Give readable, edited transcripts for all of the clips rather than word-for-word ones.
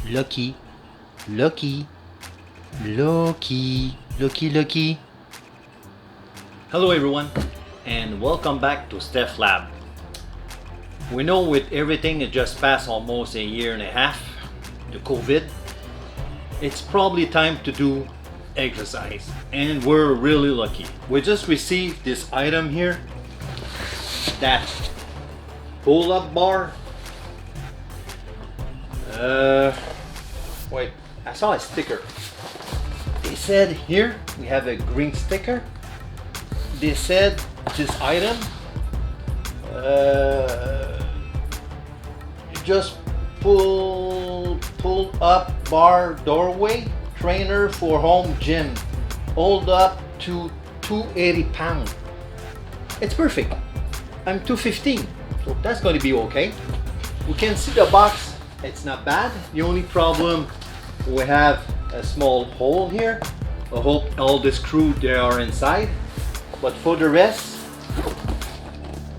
Lucky, lucky, lucky, lucky, lucky. Hello everyone, and welcome back to Steph Lab. We know with everything it just passed almost a year and a half, the COVID, it's probably time to do exercise, and we're really lucky. We just received this item here, that pull-up bar. Wait, I saw a sticker. They said here we have a green sticker. They said this item, you just pull up bar doorway trainer for home gym, hold up to 280 pounds. It's perfect. I'm 215, so that's going to be okay. We can see the box. It's not bad. The only problem, we have a small hole here. I hope all the screws they are inside, but for the rest,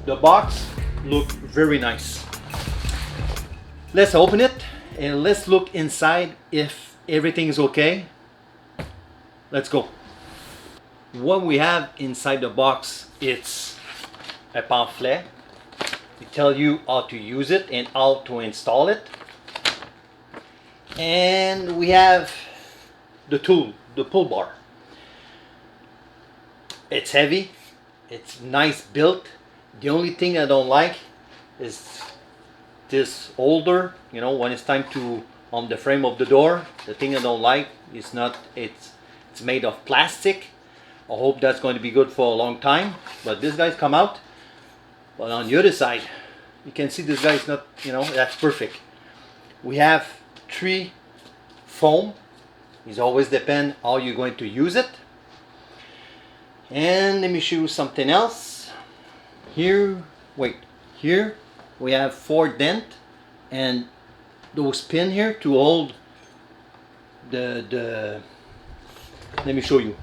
the box looks very nice. Let's open it and let's look inside if everything is okay. Let's go. What we have inside the box, it's a pamphlet. It tells you how to use it and how to install it. And we have the tool, the pull bar. It's heavy, it's nice built. The only thing I don't like is this holder, you know, when it's time to on the frame of the door. The thing I don't like is not, it's made of plastic. I hope that's going to be good for a long time, but this guy's come out. But on the other side, you can see this guy's not, you know, that's perfect. We have 3 foam. It always depends how you're going to use it. And let me show you something else. Here, wait, here we have 4 dent and those pin here to hold the let me show you.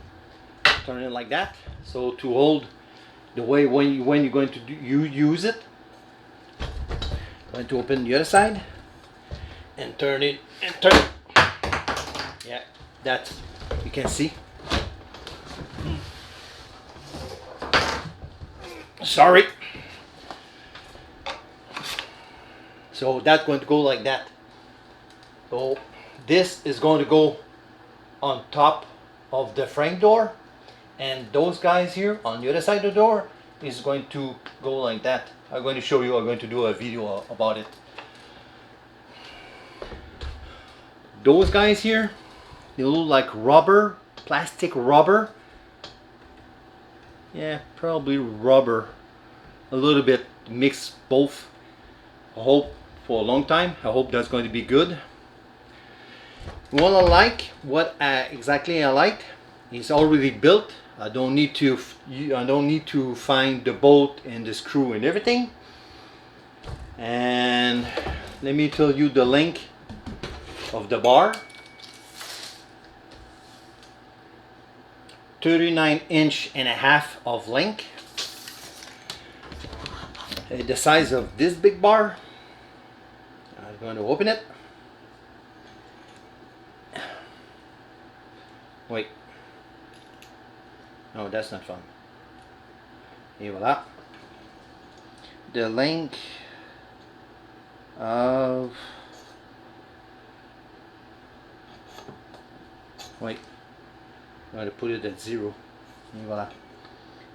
Turn it like that, so to hold the way when you're going to use it. Going to open the other side and turn it and turn it. Yeah, that you can see. Sorry. So that's going to go like that. So this is going to go on top of the frame door, and those guys here on the other side of the door is going to go like that. I'm going to show you. I'm going to do a video about it. Those guys here, they look like rubber, plastic rubber. Yeah, probably rubber. A little bit mixed both. I hope for a long time. I hope that's going to be good. What I like, exactly I like, is already built. I don't need to find the bolt and the screw and everything. And let me tell you the length of the bar. 39.5 of length. The size of this big bar. I'm going to open it. Wait. No, that's not fun. Et voila. The length of... Wait. I'm going to put it at 0. Et voila.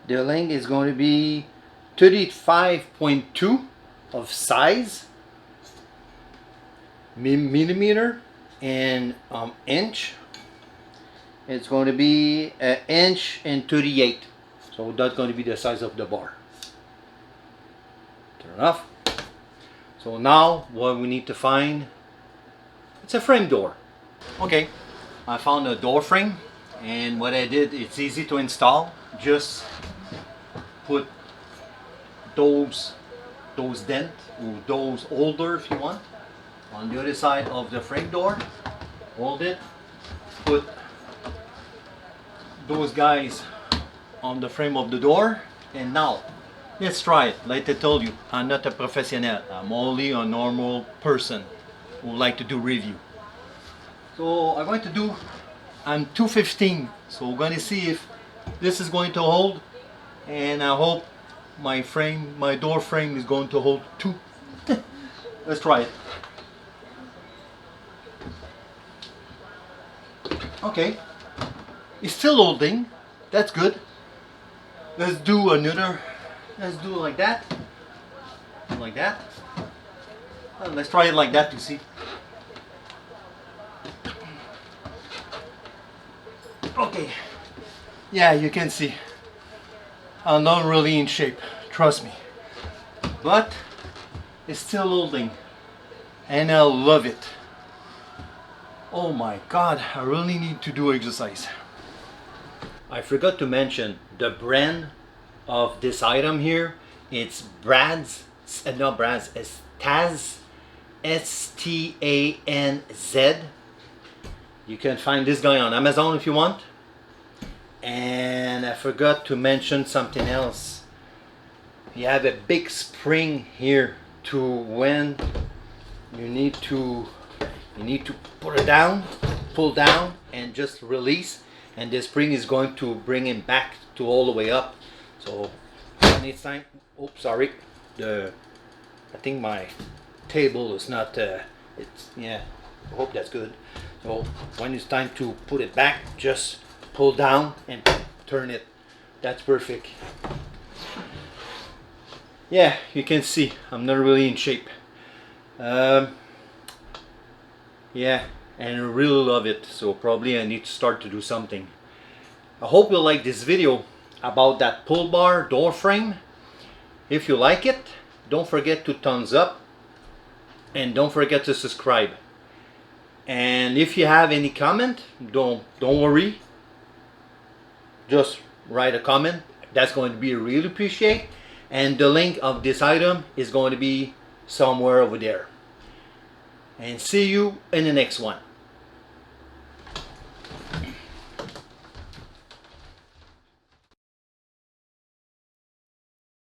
The length is going to be 35.2 of size. Millimeter and inch. It's going to be an inch and 38. So that's going to be the size of the bar. Turn it off. So now what we need to find, it's a frame door. Okay, I found a door frame, and what I did, it's easy to install. Just put those dent or those holder if you want on the other side of the frame door. Hold it, put those guys on the frame of the door, and now let's try it. Like I told you, I'm not a professional. I'm only a normal person who like to do review. So I'm going to do, I'm 215, so we're going to see if this is going to hold, and I hope my door frame is going to hold too. Let's try it. Okay, it's still holding, that's good. Let's do another, let's do it like that, like that. Let's try it like that to see. Okay, yeah, you can see I'm not really in shape, trust me, but it's still holding and I love it. Oh my god, I really need to do exercise. I forgot to mention the brand of this item here. It's Brad's, not Brad's, it's STANZ, STANZ. You can find this guy on Amazon if you want. And I forgot to mention something else. You have a big spring here to when you need to put it down, pull down and just release, and this spring is going to bring him back to all the way up. So when it's time, oops, sorry, I think my table is not it's, yeah, I hope that's good. So when it's time to put it back, just pull down and turn it. That's perfect. Yeah, you can see I'm not really in shape. Yeah, and I really love it, so probably I need to start to do something. I hope you like this video about that pull bar door frame. If you like it, don't forget to thumbs up and don't forget to subscribe. And if you have any comment, don't worry, just write a comment. That's going to be really appreciated, and the link of this item is going to be somewhere over there. And see you in the next one.